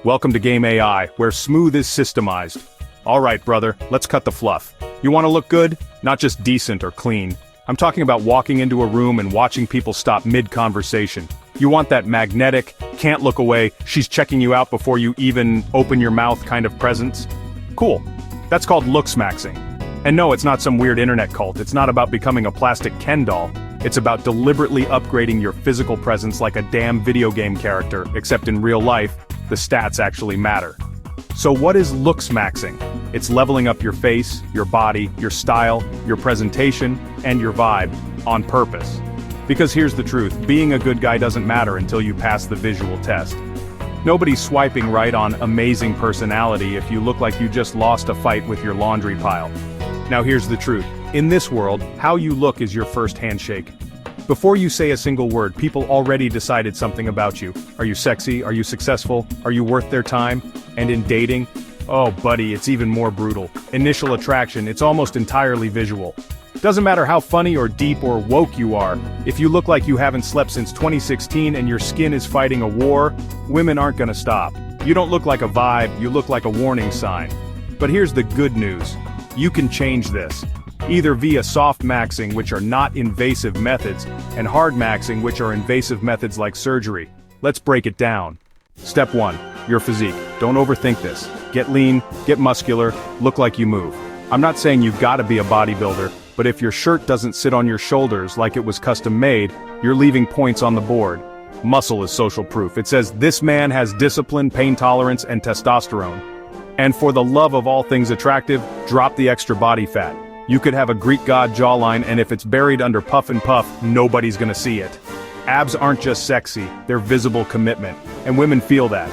Welcome to Game AI, where smooth is systemized. Alright brother, let's cut the fluff. You want to look good? Not just decent or clean. I'm talking about walking into a room and watching people stop mid-conversation. You want that magnetic, can't look away, she's checking you out before you even open your mouth kind of presence? Cool. That's called Looksmaxxing. And no, it's not some weird internet cult, it's not about becoming a plastic Ken doll. It's about deliberately upgrading your physical presence like a damn video game character, except in real life, the stats actually matter. So what is Looksmaxxing? It's leveling up your face, your body, your style, your presentation, and your vibe, on purpose. Because here's the truth, being a good guy doesn't matter until you pass the visual test. Nobody's swiping right on amazing personality if you look like you just lost a fight with your laundry pile. Now here's the truth, in this world, how you look is your first handshake. Before you say a single word, people already decided something about you. Are you sexy? Are you successful? Are you worth their time? And in dating? Oh buddy, it's even more brutal. Initial attraction, it's almost entirely visual. Doesn't matter how funny or deep or woke you are, if you look like you haven't slept since 2016 and your skin is fighting a war, women aren't gonna stop. You don't look like a vibe, you look like a warning sign. But here's the good news. You can change this. Either via soft maxing, which are not invasive methods, and hard maxing, which are invasive methods like surgery. Let's break it down. Step 1. Your physique. Don't overthink this. Get lean, get muscular, look like you move. I'm not saying you've gotta be a bodybuilder, but if your shirt doesn't sit on your shoulders like it was custom made, you're leaving points on the board. Muscle is social proof. It says this man has discipline, pain tolerance, and testosterone. And for the love of all things attractive, drop the extra body fat. You could have a Greek god jawline, and if it's buried under puff and puff, nobody's gonna see it. Abs aren't just sexy, they're visible commitment, and women feel that.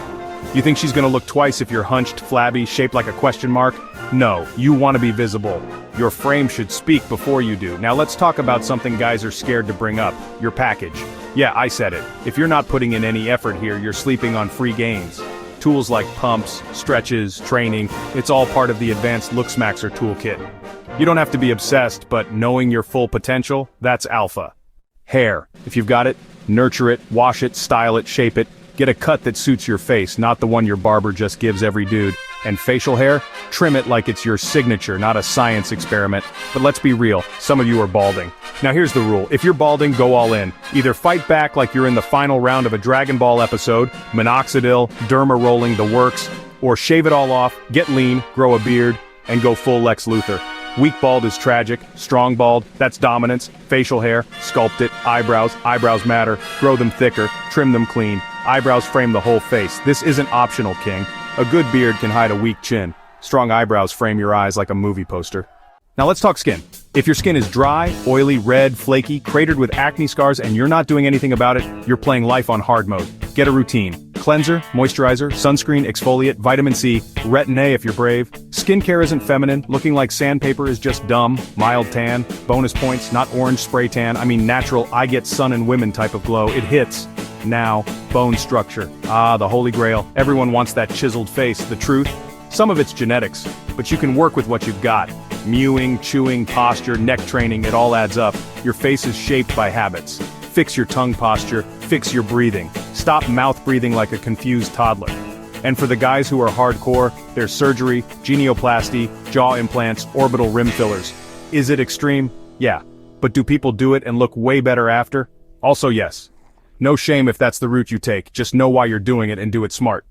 You think she's gonna look twice if you're hunched, flabby, shaped like a question mark? No, you wanna be visible. Your frame should speak before you do. Now let's talk about something guys are scared to bring up, your package. Yeah, I said it. If you're not putting in any effort here, you're sleeping on free gains. Tools like pumps, stretches, training, it's all part of the advanced Looksmaxxer toolkit. You don't have to be obsessed, but knowing your full potential, that's alpha. Hair. If you've got it, nurture it, wash it, style it, shape it. Get a cut that suits your face, not the one your barber just gives every dude. And facial hair? Trim it like it's your signature, not a science experiment. But let's be real, some of you are balding. Now here's the rule, if you're balding, go all in. Either fight back like you're in the final round of a Dragon Ball episode, minoxidil, derma rolling, the works, or shave it all off, get lean, grow a beard, and go full Lex Luthor. Weak bald is tragic, strong bald, that's dominance, facial hair, sculpt it, eyebrows matter, grow them thicker, trim them clean, eyebrows frame the whole face, this isn't optional, king. A good beard can hide a weak chin, strong eyebrows frame your eyes like a movie poster. Now let's talk skin. If your skin is dry, oily, red, flaky, cratered with acne scars and you're not doing anything about it, you're playing life on hard mode. Get a routine. Cleanser, moisturizer, sunscreen, exfoliate, vitamin C, retin A if you're brave. Skincare isn't feminine, looking like sandpaper is just dumb, mild tan, bonus points, not orange spray tan, I mean natural, I get sun and women type of glow, it hits. Now, bone structure. Ah, the holy grail, everyone wants that chiseled face, the truth? Some of it's genetics, but you can work with what you've got. Mewing, chewing, posture, neck training, it all adds up. Your face is shaped by habits. Fix your tongue posture, fix your breathing. Stop mouth breathing like a confused toddler. And for the guys who are hardcore, there's surgery, genioplasty, jaw implants, orbital rim fillers. Is it extreme? Yeah. But do people do it and look way better after? Also yes. No shame if that's the route you take, just know why you're doing it and do it smart.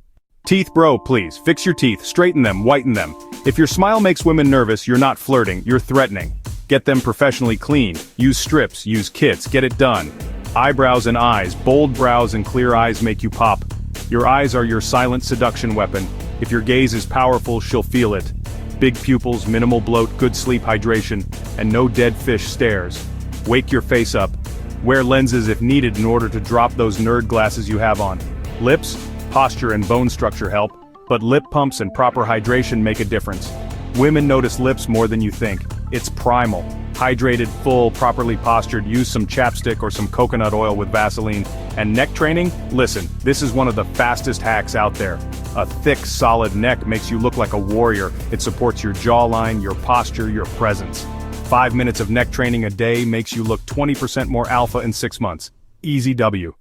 Teeth bro, please, fix your teeth, straighten them, whiten them. If your smile makes women nervous, you're not flirting, you're threatening. Get them professionally cleaned, use strips, use kits, get it done. Eyebrows and eyes, bold brows and clear eyes make you pop. Your eyes are your silent seduction weapon. If your gaze is powerful, she'll feel it. Big pupils, minimal bloat, good sleep hydration, and no dead fish stares. Wake your face up. Wear lenses if needed in order to drop those nerd glasses you have on. Lips, posture and bone structure help, but lip pumps and proper hydration make a difference. Women notice lips more than you think. It's primal. Hydrated, full, properly postured, use some chapstick or some coconut oil with Vaseline. And neck training? Listen, this is one of the fastest hacks out there. A thick, solid neck makes you look like a warrior. It supports your jawline, your posture, your presence. 5 minutes of neck training a day makes you look 20% more alpha in 6 months. Easy W.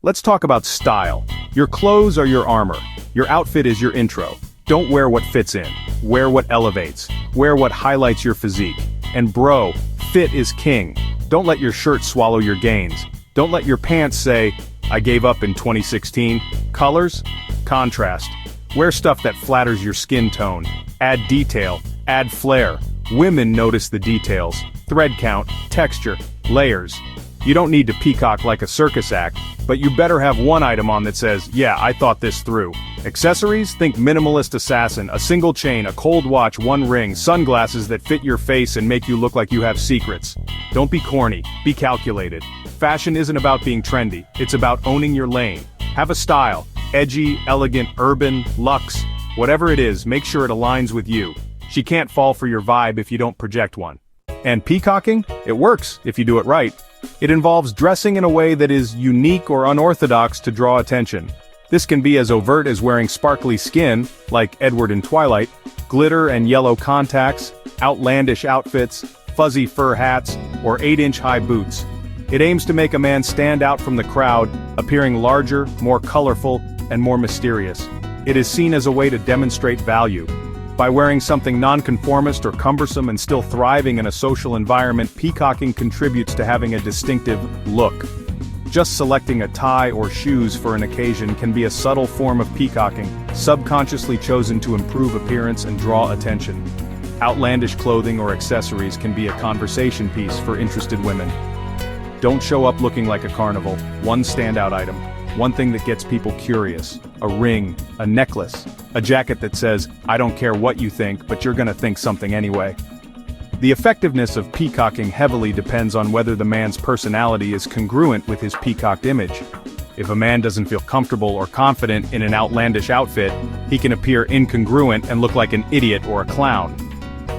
Let's talk about style. Your clothes are your armor. Your outfit is your intro. Don't wear what fits in. Wear what elevates. Wear what highlights your physique. And bro, fit is king. Don't let your shirt swallow your gains. Don't let your pants say, I gave up in 2016. Colors? Contrast. Wear stuff that flatters your skin tone. Add detail. Add flair. Women notice the details. Thread count, texture, layers. You don't need to peacock like a circus act, but you better have one item on that says, yeah, I thought this through. Accessories? Think minimalist assassin, a single chain, a cold watch, one ring, sunglasses that fit your face and make you look like you have secrets. Don't be corny, be calculated. Fashion isn't about being trendy, it's about owning your lane. Have a style, edgy, elegant, urban, luxe, whatever it is, make sure it aligns with you. She can't fall for your vibe if you don't project one. And peacocking? It works, if you do it right. It involves dressing in a way that is unique or unorthodox to draw attention. This can be as overt as wearing sparkly skin, like Edward in Twilight, glitter and yellow contacts, outlandish outfits, fuzzy fur hats, or 8-inch high boots. It aims to make a man stand out from the crowd, appearing larger, more colorful, and more mysterious. It is seen as a way to demonstrate value. By wearing something nonconformist or cumbersome and still thriving in a social environment, peacocking contributes to having a distinctive look. Just selecting a tie or shoes for an occasion can be a subtle form of peacocking, subconsciously chosen to improve appearance and draw attention. Outlandish clothing or accessories can be a conversation piece for interested women. Don't show up looking like a carnival. One standout item. One thing that gets people curious. A ring, a necklace, a jacket that says, I don't care what you think, but you're gonna think something anyway. The effectiveness of peacocking heavily depends on whether the man's personality is congruent with his peacocked image. If a man doesn't feel comfortable or confident in an outlandish outfit, he can appear incongruent and look like an idiot or a clown.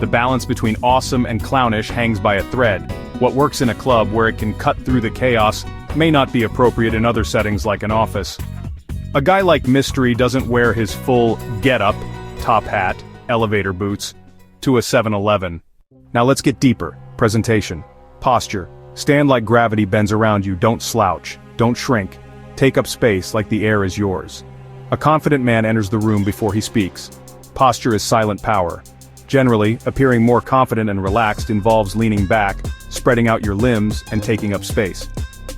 The balance between awesome and clownish hangs by a thread. What works in a club where it can cut through the chaos may not be appropriate in other settings like an office. A guy like Mystery doesn't wear his full get-up, top hat, elevator boots, to a 7-Eleven. Now let's get deeper. Presentation. Posture. Stand like gravity bends around you, don't slouch, don't shrink. Take up space like the air is yours. A confident man enters the room before he speaks. Posture is silent power. Generally, appearing more confident and relaxed involves leaning back, spreading out your limbs, and taking up space.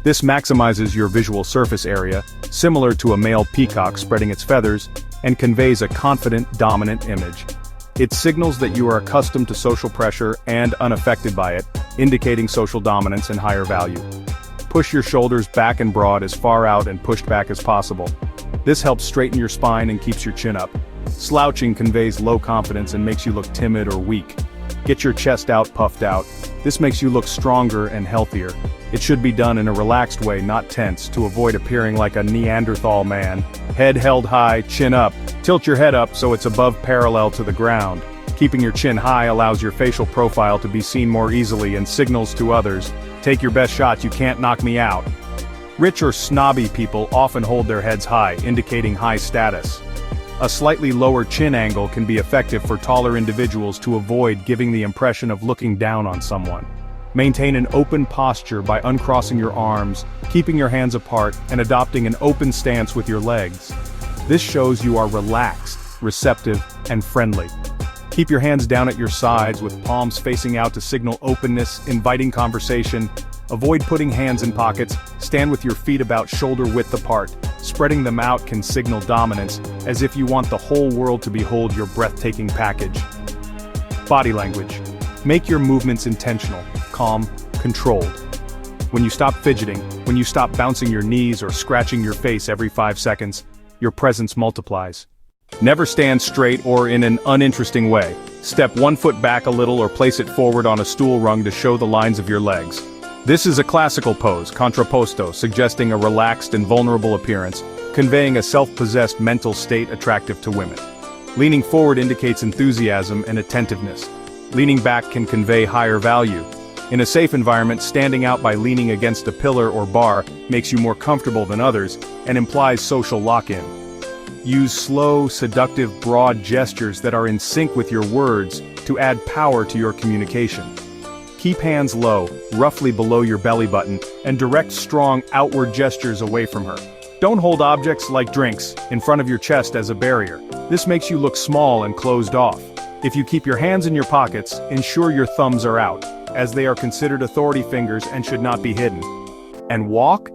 This maximizes your visual surface area, similar to a male peacock spreading its feathers, and conveys a confident, dominant image. It signals that you are accustomed to social pressure and unaffected by it, indicating social dominance and higher value. Push your shoulders back and broad as far out and pushed back as possible. This helps straighten your spine and keeps your chin up. Slouching conveys low confidence and makes you look timid or weak. Get your chest out, puffed out. This makes you look stronger and healthier. It should be done in a relaxed way, not tense, to avoid appearing like a Neanderthal man. Head held high, chin up. Tilt your head up so it's above parallel to the ground. Keeping your chin high allows your facial profile to be seen more easily and signals to others, take your best shot, you can't knock me out. Rich or snobby people often hold their heads high, indicating high status. A slightly lower chin angle can be effective for taller individuals to avoid giving the impression of looking down on someone. Maintain an open posture by uncrossing your arms, keeping your hands apart, and adopting an open stance with your legs. This shows you are relaxed, receptive, and friendly. Keep your hands down at your sides with palms facing out to signal openness, inviting conversation. Avoid putting hands in pockets, stand with your feet about shoulder width apart. Spreading them out can signal dominance, as if you want the whole world to behold your breathtaking package. Body language. Make your movements intentional, calm, controlled. When you stop fidgeting, when you stop bouncing your knees or scratching your face every 5 seconds, your presence multiplies. Never stand straight or in an uninteresting way. Step one foot back a little or place it forward on a stool rung to show the lines of your legs. This is a classical pose, contrapposto, suggesting a relaxed and vulnerable appearance, conveying a self-possessed mental state attractive to women. Leaning forward indicates enthusiasm and attentiveness. Leaning back can convey higher value. In a safe environment, standing out by leaning against a pillar or bar makes you more comfortable than others and implies social lock-in. Use slow, seductive, broad gestures that are in sync with your words to add power to your communication. Keep hands low, roughly below your belly button, and direct strong outward gestures away from her. Don't hold objects like drinks in front of your chest as a barrier. This makes you look small and closed off. If you keep your hands in your pockets, ensure your thumbs are out, as they are considered authority fingers and should not be hidden. And walk?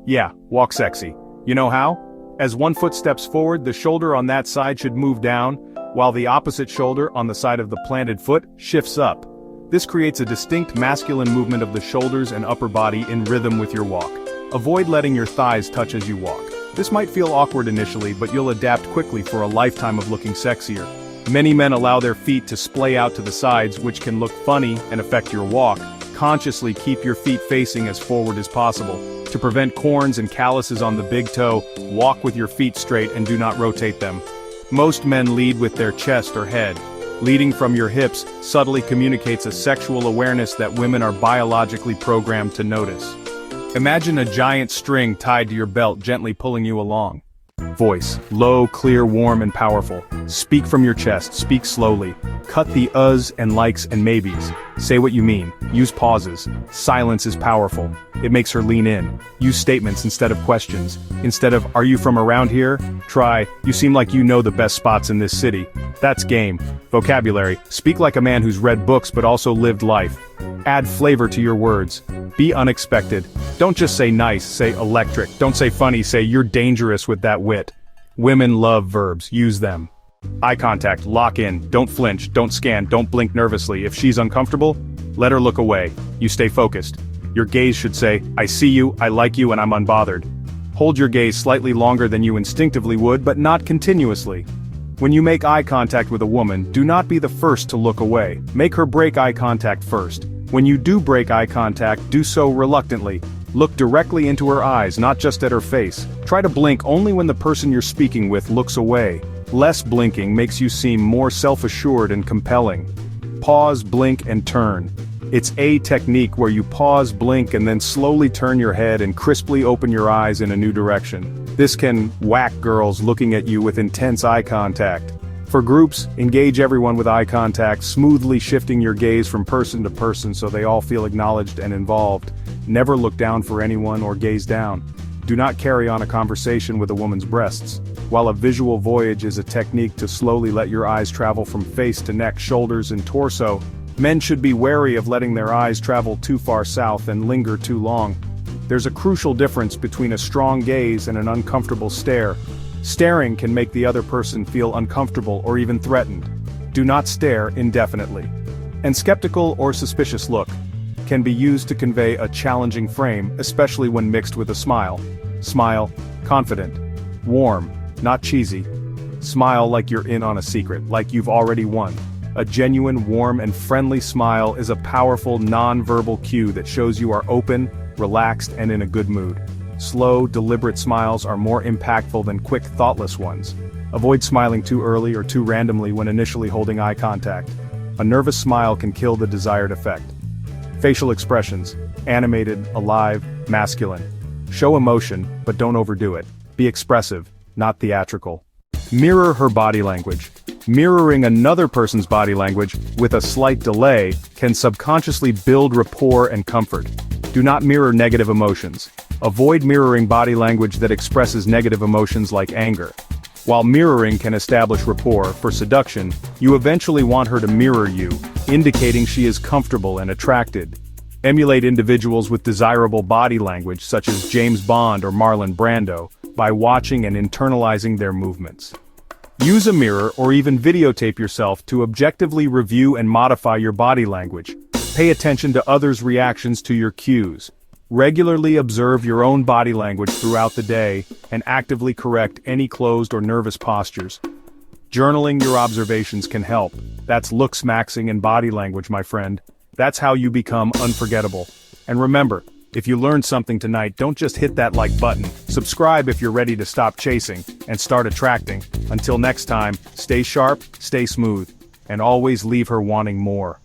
Yeah, walk sexy. You know how? As one foot steps forward, the shoulder on that side should move down, while the opposite shoulder on the side of the planted foot shifts up. This creates a distinct masculine movement of the shoulders and upper body in rhythm with your walk. Avoid letting your thighs touch as you walk. This might feel awkward initially, but you'll adapt quickly for a lifetime of looking sexier. Many men allow their feet to splay out to the sides, which can look funny and affect your walk. Consciously keep your feet facing as forward as possible. To prevent corns and calluses on the big toe, walk with your feet straight and do not rotate them. Most men lead with their chest or head. Leading from your hips subtly communicates a sexual awareness that women are biologically programmed to notice. Imagine a giant string tied to your belt gently pulling you along. Voice, low, clear, warm, and powerful. Speak from your chest, speak slowly. Cut the uhs and likes and maybes. Say what you mean. Use pauses. Silence is powerful. It makes her lean in. Use statements instead of questions. Instead of, "Are you from around here?" Try, "You seem like you know the best spots in this city." That's game. Vocabulary, speak like a man who's read books but also lived life. Add flavor to your words. Be unexpected. Don't just say nice, say electric. Don't say funny, say you're dangerous with that wit. Women love verbs, use them. Eye contact, lock in, don't flinch, don't scan, don't blink nervously. If she's uncomfortable, let her look away. You stay focused. Your gaze should say, "I see you, I like you, and I'm unbothered." Hold your gaze slightly longer than you instinctively would, but not continuously. When you make eye contact with a woman, do not be the first to look away. Make her break eye contact first. When you do break eye contact, do so reluctantly. Look directly into her eyes, not just at her face. Try to blink only when the person you're speaking with looks away. Less blinking makes you seem more self-assured and compelling. Pause, blink, and turn. It's a technique where you pause, blink, and then slowly turn your head and crisply open your eyes in a new direction. This can whack girls looking at you with intense eye contact. For groups, engage everyone with eye contact, smoothly shifting your gaze from person to person so they all feel acknowledged and involved. Never look down for anyone or gaze down. Do not carry on a conversation with a woman's breasts. While a visual voyage is a technique to slowly let your eyes travel from face to neck, shoulders, and torso, men should be wary of letting their eyes travel too far south and linger too long. There's a crucial difference between a strong gaze and an uncomfortable stare. Staring can make the other person feel uncomfortable or even threatened. Do not stare indefinitely. And skeptical or suspicious look can be used to convey a challenging frame, especially when mixed with a smile. Smile, confident. Warm, not cheesy. Smile like you're in on a secret, like you've already won. A genuine, warm, and friendly smile is a powerful non-verbal cue that shows you are open, relaxed, and in a good mood. Slow, deliberate smiles are more impactful than quick, thoughtless ones. Avoid smiling too early or too randomly when initially holding eye contact. A nervous smile can kill the desired effect. Facial expressions, animated, alive, masculine. Show emotion, but don't overdo it. Be expressive, not theatrical. Mirror her body language. Mirroring another person's body language, with a slight delay, can subconsciously build rapport and comfort. Do not mirror negative emotions. Avoid mirroring body language that expresses negative emotions like anger. While mirroring can establish rapport for seduction, you eventually want her to mirror you, indicating she is comfortable and attracted. Emulate individuals with desirable body language such as James Bond or Marlon Brando by watching and internalizing their movements. Use a mirror or even videotape yourself to objectively review and modify your body language. Pay attention to others' reactions to your cues. Regularly observe your own body language throughout the day and actively correct any closed or nervous postures. Journaling your observations can help. That's Looksmaxxing and body language, my friend. That's how you become unforgettable. And remember, if you learned something tonight, don't just hit that like button. Subscribe if you're ready to stop chasing and start attracting. Until next time, stay sharp, stay smooth, and always leave her wanting more.